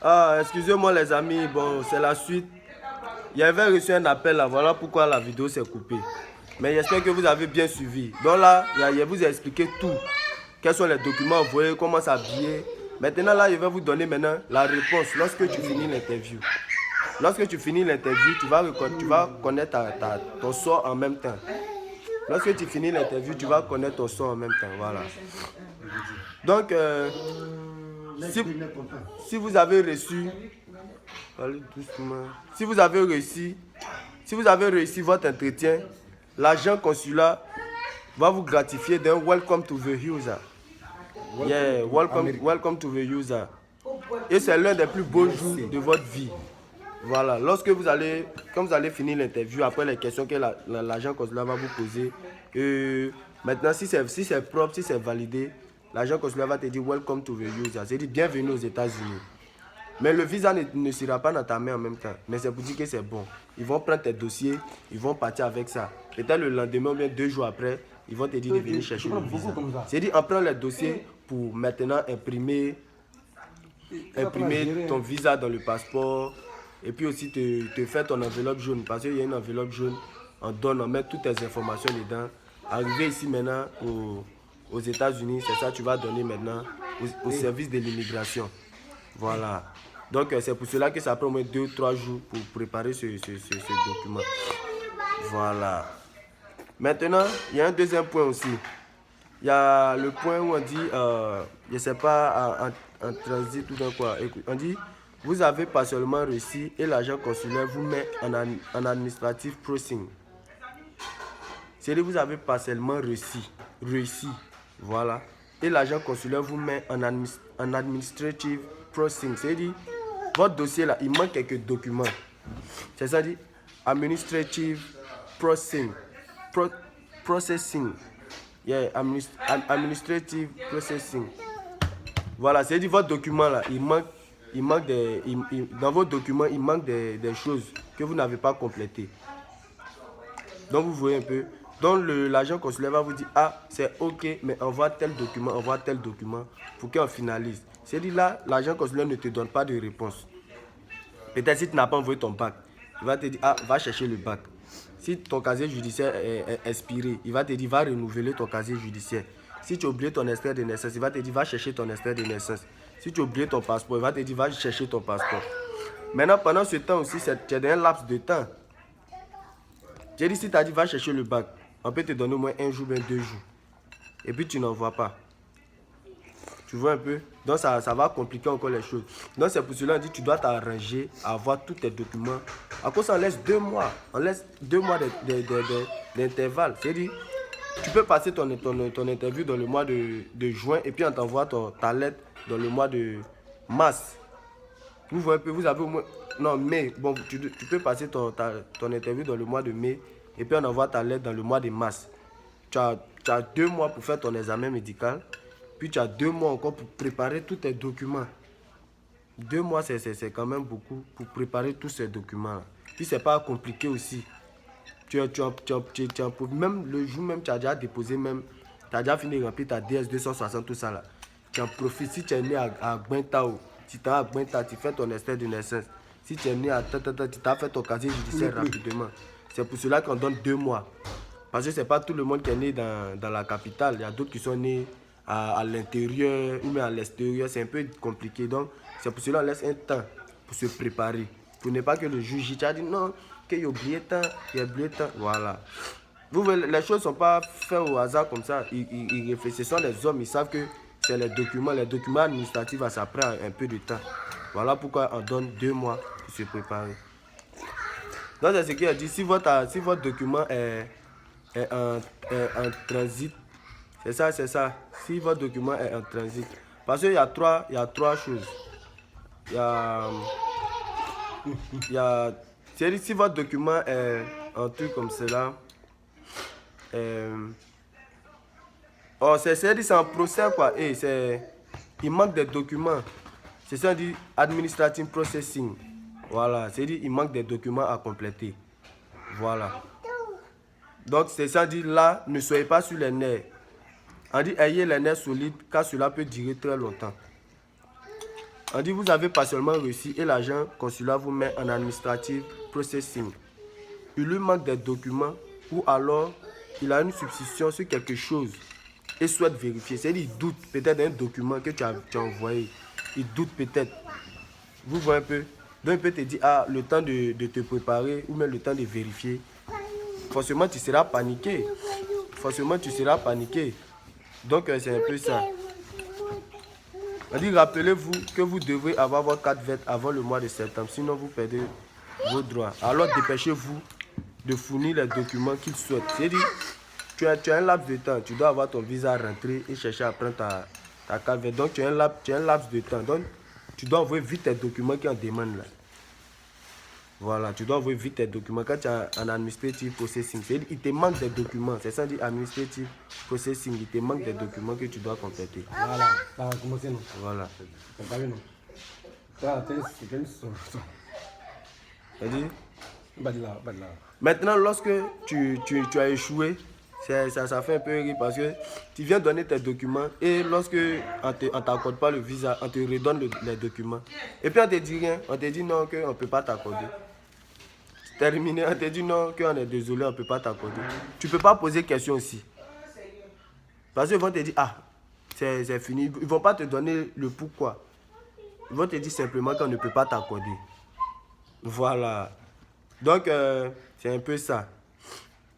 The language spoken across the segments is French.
Ah, excusez-moi les amis, bon, c'est la suite. Il y avait reçu un appel là, voilà pourquoi la vidéo s'est coupée. Mais j'espère que vous avez bien suivi. Donc là, je vous ai expliqué tout. Quels sont les documents envoyés, comment s'habiller. Maintenant là, je vais vous donner maintenant la réponse lorsque tu finis l'interview. Lorsque tu finis l'interview, tu vas connaître ton sort en même temps. Lorsque tu finis l'interview, tu vas connaître ton sort en même temps. Voilà. Donc, si vous avez reçu, allez doucement. Si vous avez réussi votre entretien, l'agent consulat va vous gratifier d'un welcome to the user. Yeah, welcome to the user. Et c'est l'un des plus beaux jours de votre vie. Voilà, quand vous allez finir l'interview, après les questions que l'agent consulat va vous poser, maintenant si c'est propre, si c'est validé, l'agent consulat va te dire welcome to the user, c'est-à-dire bienvenue aux États-Unis. Mais le visa ne sera pas dans ta main en même temps, mais c'est pour dire que c'est bon. Ils vont prendre tes dossiers, ils vont partir avec ça. Peut-être le lendemain ou bien 2 jours après, ils vont te dire de venir chercher le visa. C'est-à-dire on prend les dossiers pour maintenant imprimer ton visa dans le passeport. Et puis aussi te faire ton enveloppe jaune. Parce qu'il y a une enveloppe jaune, on met toutes tes informations dedans. Arrivé ici maintenant aux États-Unis, c'est ça que tu vas donner maintenant au service de l'immigration. Voilà. Donc c'est pour cela que ça prend au moins 2-3 jours pour préparer ce document. Voilà. Maintenant, il y a un deuxième point aussi. Il y a le point où on dit, je ne sais pas, en transit ou dans quoi. Écoute, on dit, vous avez pas seulement réussi et l'agent consulaire vous met en administrative processing. C'est-à-dire vous avez pas seulement réussi, voilà. Et l'agent consulaire vous met en administrative processing. C'est-à-dire, votre dossier là, il manque quelques documents. C'est ça dit, administrative processing. Processing. Yeah, administrative processing. Voilà, c'est-à-dire votre document là, dans vos documents, il manque des choses que vous n'avez pas complétées. Donc vous voyez un peu. Donc l'agent consulaire va vous dire, ah c'est ok, mais envoie tel document pour qu'on finalise. C'est-à-dire là, l'agent consulaire ne te donne pas de réponse. Peut-être si tu n'as pas envoyé ton bac, il va te dire, ah va chercher le bac. Si ton casier judiciaire est expiré, il va te dire, va renouveler ton casier judiciaire. Si tu as oublié ton extrait de naissance, il va te dire, va chercher ton extrait de naissance. Si tu as oublié ton passeport, il va te dire, va chercher ton passeport. Maintenant, pendant ce temps aussi, tu as un laps de temps. J'ai dit, si tu as dit, va chercher le bac, on peut te donner au moins 1 jour, bien 2 jours. Et puis, tu n'envoies pas. Tu vois un peu? Donc, ça va compliquer encore les choses. Donc, c'est pour cela qu'on dit, tu dois t'arranger à avoir tous tes documents. À cause, on laisse 2 mois. On laisse 2 mois d'intervalle. C'est-à-dire, tu peux passer ton interview dans le mois de juin et puis on t'envoie ta lettre dans le mois de mars. Vous voyez un peu, vous avez au moins... Non, mai. Bon, tu peux passer ton interview dans le mois de mai et puis on envoie ta lettre dans le mois de mars. Tu as 2 mois pour faire ton examen médical. Puis tu as 2 mois encore pour préparer tous tes documents. 2 mois, c'est quand même beaucoup pour préparer tous ces documents. Puis c'est pas compliqué aussi. Même le jour même, tu as déjà déposé même, tu as déjà fini de remplir ta DS 260, tout ça là. Tu en profites. Si tu es né à Gwentao, si tu es à Gwentao, tu fais ton extrait de naissance. Si tu es né à Tata, tu as fait ton casier judiciaire rapidement. C'est pour cela qu'on donne 2 mois. Parce que ce n'est pas tout le monde qui est né dans la capitale. Il y a d'autres qui sont nés à l'intérieur ou même à l'extérieur. C'est un peu compliqué. Donc, c'est pour cela qu'on laisse un temps pour se préparer. Pour ne pas que le juge a dit non, qu'il a oublié tant, voilà. Vous voyez, les choses ne sont pas faites au hasard comme ça. Ils réfléchissent, ce sont les hommes, ils savent que c'est les documents administratifs, ça prend un peu de temps. Voilà pourquoi on donne 2 mois pour se préparer. Donc c'est ce qu'il a dit, si votre document est en transit, c'est ça. Si votre document est en transit, parce qu'il y a trois choses. C'est-à-dire si votre document est un truc comme cela, c'est en procès quoi, et il manque des documents. C'est ça dit administrative processing. Voilà, c'est-à-dire il manque des documents à compléter. Voilà. Donc c'est ça dit là, ne soyez pas sur les nerfs. On dit ayez les nerfs solides car cela peut durer très longtemps. On dit vous avez pas seulement reçu et l'agent consulaire vous met en administrative processing. Il lui manque des documents ou alors il a une substitution sur quelque chose et souhaite vérifier. C'est-à-dire il doute peut-être d'un document que tu as envoyé. Il doute peut-être. Vous voyez un peu. Donc il peut te dire, ah, le temps de te préparer ou même le temps de vérifier. Forcément, tu seras paniqué. Forcément, tu seras paniqué. Donc c'est un peu ça. On dit, rappelez-vous que vous devrez avoir votre carte verte avant le mois de septembre, sinon vous perdez vos droits. Alors dépêchez-vous de fournir les documents qu'ils souhaitent. C'est-à-dire, tu as un laps de temps, tu dois avoir ton visa à rentrer et chercher à prendre ta carte verte. Donc tu as un laps de temps. Donc tu dois envoyer vite tes documents qui en demandent là. Voilà, tu dois envoyer vite tes documents. Quand tu as un administrative processing, c'est-à-dire il te manque des documents. C'est ça dit administrative processing, il te manque des documents que tu dois compléter. Voilà, ça va commencer non. Voilà. C'est pas bien non. Ça, c'est quel son. C'est-à-dire, Badla. maintenant, lorsque tu as échoué, ça fait un peu rire parce que tu viens donner tes documents et lorsque on ne t'accorde pas le visa, on te redonne les documents. Et puis on te dit rien, on te dit non, qu'on ne peut pas t'accorder. Terminé, on te dit non, qu'on est désolé, on ne peut pas t'accorder. Tu ne peux pas poser question aussi. Parce qu'ils vont te dire, ah, c'est fini. Ils ne vont pas te donner le pourquoi. Ils vont te dire simplement qu'on ne peut pas t'accorder. Voilà. Donc, c'est un peu ça.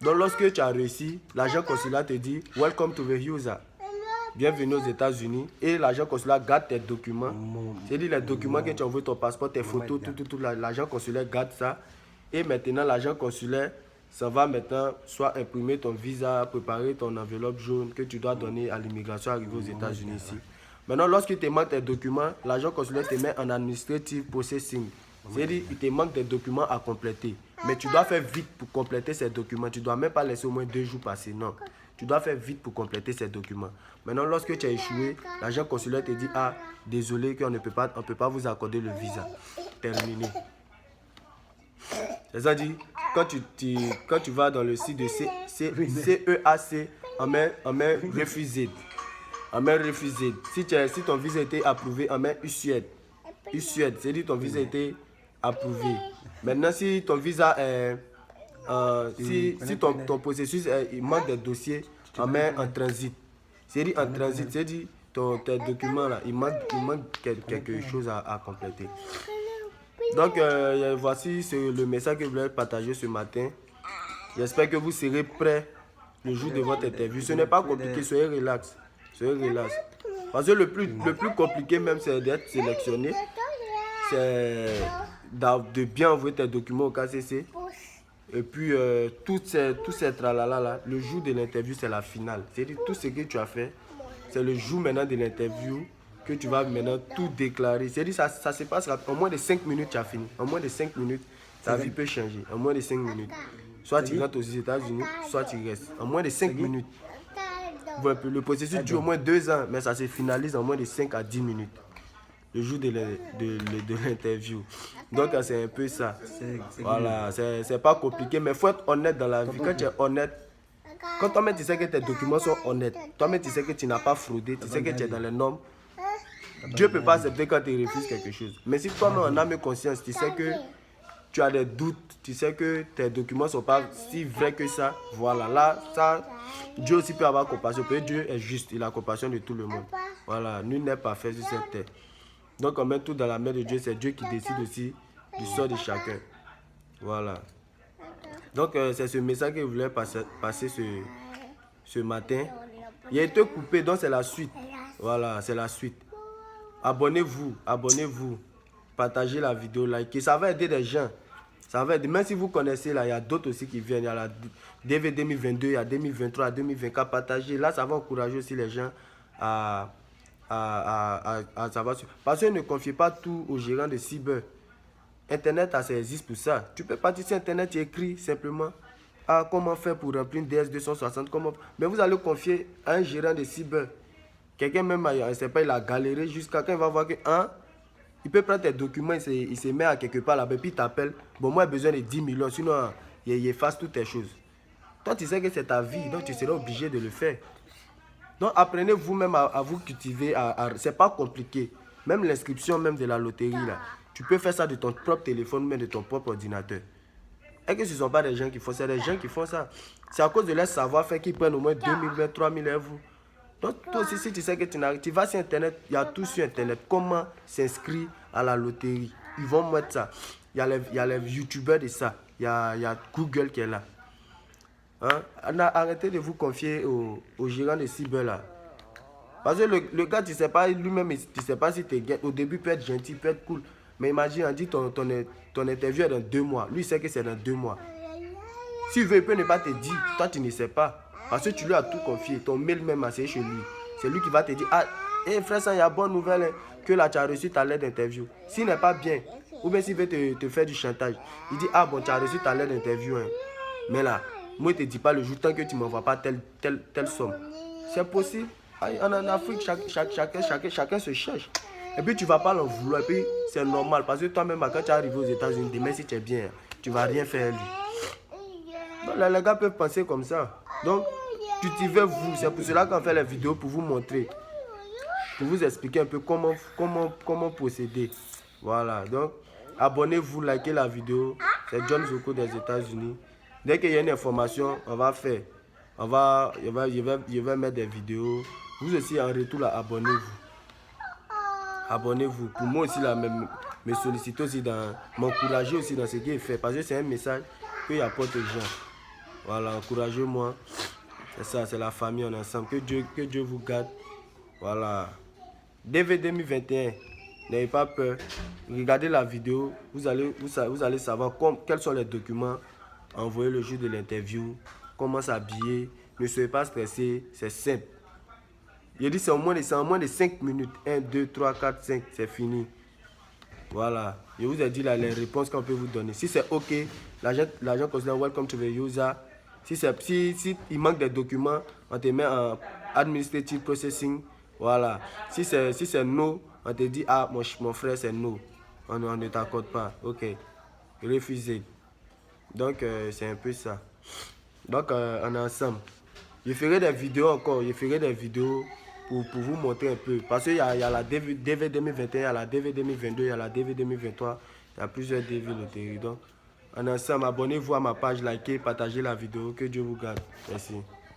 Donc, lorsque tu as réussi, l'agent consulaire te dit « Welcome to the USA ». Bienvenue aux États-Unis. Et l'agent consulaire garde tes documents. C'est-à-dire les documents que tu as envoyés, ton passeport, tes photos, tout. L'agent consulaire garde ça. Et maintenant, l'agent consulaire, ça va maintenant soit imprimer ton visa, préparer ton enveloppe jaune que tu dois donner à l'immigration arrivée aux États-Unis ici. Maintenant, lorsqu'il te manque tes documents, l'agent consulaire te met en administrative processing. C'est-à-dire qu'il te manque des documents à compléter. Mais tu dois faire vite pour compléter ces documents. Tu ne dois même pas laisser au moins 2 jours passer. Non. Tu dois faire vite pour compléter ces documents. Maintenant, lorsque tu as échoué, l'agent consulaire te dit « Ah, désolé, on ne peut pas vous accorder le visa. » Terminé. C'est-à-dire, quand tu vas dans le site de CEAC, on met refusé. On met refusé. Si ton visa a été approuvé, on met issued. Issued, c'est-à-dire ton visa a été approuvé. Maintenant, si ton visa est... si ton processus il manque des dossiers, on met en transit. C'est-à-dire en transit, c'est-à-dire tes documents là, il manque quelque chose à compléter. Donc, voici le message que je voulais partager ce matin. J'espère que vous serez prêts le jour de votre interview. Ce n'est pas compliqué, soyez relax. Soyez relax. Parce que le plus compliqué même, c'est d'être sélectionné. C'est de bien envoyer tes documents au KCC. Et puis, tous ces tralala là, le jour de l'interview, c'est la finale. C'est-à-dire, tout ce que tu as fait, c'est le jour maintenant de l'interview que tu vas maintenant tout déclarer. C'est-à-dire, ça se passe en moins de 5 minutes, tu as fini. En moins de 5 minutes, ta vie peut changer. En moins de 5 minutes. Soit tu rentres aux États-Unis, soit tu restes. En moins de 5 minutes. Le processus dure au moins 2 ans, mais ça se finalise en moins de 5 à 10 minutes. Le jour de l'interview. Donc, c'est un peu ça. Voilà, c'est pas compliqué, mais il faut être honnête dans la vie. Quand tu es honnête, quand toi-même tu sais que tes documents sont honnêtes, toi-même tu sais que tu n'as pas fraudé, tu sais que tu es dans les normes, Dieu ne peut pas accepter quand tu refuses quelque chose. Mais si toi-même en âme et conscience, tu sais que tu as des doutes, tu sais que tes documents ne sont pas si vrais que ça, voilà, là, ça, Dieu aussi peut avoir compassion. Parce que Dieu est juste, il a compassion de tout le monde. Voilà, nul n'est pas fait sur cette terre. Donc on met tout dans la main de Dieu, c'est Dieu qui décide aussi du sort de chacun. Voilà. Donc c'est ce message que je voulais passer ce matin. Il a été coupé, donc c'est la suite. Voilà, c'est la suite. Abonnez-vous, partagez la vidéo, likez, ça va aider des gens. Ça va aider, même si vous connaissez, là, il y a d'autres aussi qui viennent. Il y a la DV 2022, il y a 2023, il y a 2024, partagez. Là, ça va encourager aussi les gens à savoir. Parce que ne confiez pas tout aux gérants de cyber. Internet, ça existe pour ça. Tu peux partir sur Internet, tu écris simplement comment faire pour remplir une DS260. Mais vous allez confier à un gérant de cyber. Quelqu'un même, il a galéré jusqu'à quand il va voir que, il peut prendre tes documents, il se met à quelque part là-bas, puis il t'appelle. Bon, moi, j'ai besoin de 10 millions, sinon, il efface toutes tes choses. Toi, tu sais que c'est ta vie, donc tu seras obligé de le faire. Donc, apprenez vous-même à vous cultiver. C'est pas compliqué. Même l'inscription même de la loterie, là, tu peux faire ça de ton propre téléphone, mais de ton propre ordinateur. Et que ce ne sont pas des gens qui font ça, c'est des gens qui font ça. C'est à cause de leur savoir-faire qu'ils prennent au moins 2000, 3000 euros. Donc toi aussi, si tu sais que tu n'arrives, tu vas sur Internet, il y a tout sur Internet. Comment s'inscrire à la loterie? Ils vont mettre ça. Il y a les youtubeurs de ça. Il y a Google qui est là. Hein? Arrêtez de vous confier au gérant de cyber là. Parce que le gars, tu ne sais pas lui-même, tu ne sais pas si tu es au début, peut être gentil, peut être cool. Mais imagine, on dit ton interview est dans 2 mois. Lui, il sait que c'est dans 2 mois. S'il veut, il peut ne pas te dire. Toi, tu ne sais pas. Parce que tu lui as tout confié. Ton mail même, c'est chez lui. C'est lui qui va te dire, ah, hey, frère, ça, il y a bonne nouvelle, hein, que là, tu as reçu ta lettre d'interview. S'il n'est pas bien, ou bien s'il veut te faire du chantage, il dit, ah bon, tu as reçu ta lettre d'interview. Hein. Mais là, moi, je ne te dis pas le jour tant que tu ne m'envoies pas telle somme. C'est possible. En Afrique, chacun se cherche. Et puis, tu ne vas pas l'en vouloir. Et puis, c'est normal. Parce que toi-même, quand tu es arrivé aux États-Unis, demain, si tu es bien, tu ne vas rien faire lui. Donc, les gars peuvent penser comme ça. Donc, cultivez vous. C'est pour cela qu'on fait les vidéos pour vous montrer. Pour vous expliquer un peu comment procéder. Voilà. Donc, abonnez-vous, likez la vidéo. C'est John Zoko des États-Unis. Dès qu'il y a une information, on va faire. Je vais mettre des vidéos. Vous aussi, en retour, là, abonnez-vous. Abonnez-vous. Pour moi aussi, là, me solliciter aussi, m'encourager aussi dans ce qui est fait. Parce que c'est un message qu'il apporte aux gens. Voilà, encouragez-moi. C'est ça, c'est la famille, on est ensemble. Que Dieu vous garde. Voilà. DV 2021, n'ayez pas peur. Regardez la vidéo. Vous allez savoir quels sont les documents à envoyer le jour de l'interview. Comment s'habiller. Ne soyez pas stressé. C'est simple. Je dis c'est en moins de 5 minutes. 1, 2, 3, 4, 5. C'est fini. Voilà. Je vous ai dit là les réponses qu'on peut vous donner. Si c'est OK, l'agent considère welcome to the user. Si il manque des documents, on te met en administrative processing. Voilà. Si c'est no, on te dit ah mon frère c'est no. On ne t'accorde pas. OK. Refusé. Donc c'est un peu ça. Donc on est ensemble. Je ferai des vidéos encore. Je ferai des vidéos pour vous montrer un peu. Parce qu'il y a la DV 2021, il y a la DV 2022, il y a la DV 2023. Il y a plusieurs DV loteries. Donc on est ensemble. Abonnez-vous à ma page, likez, partagez la vidéo. Que Dieu vous garde. Merci.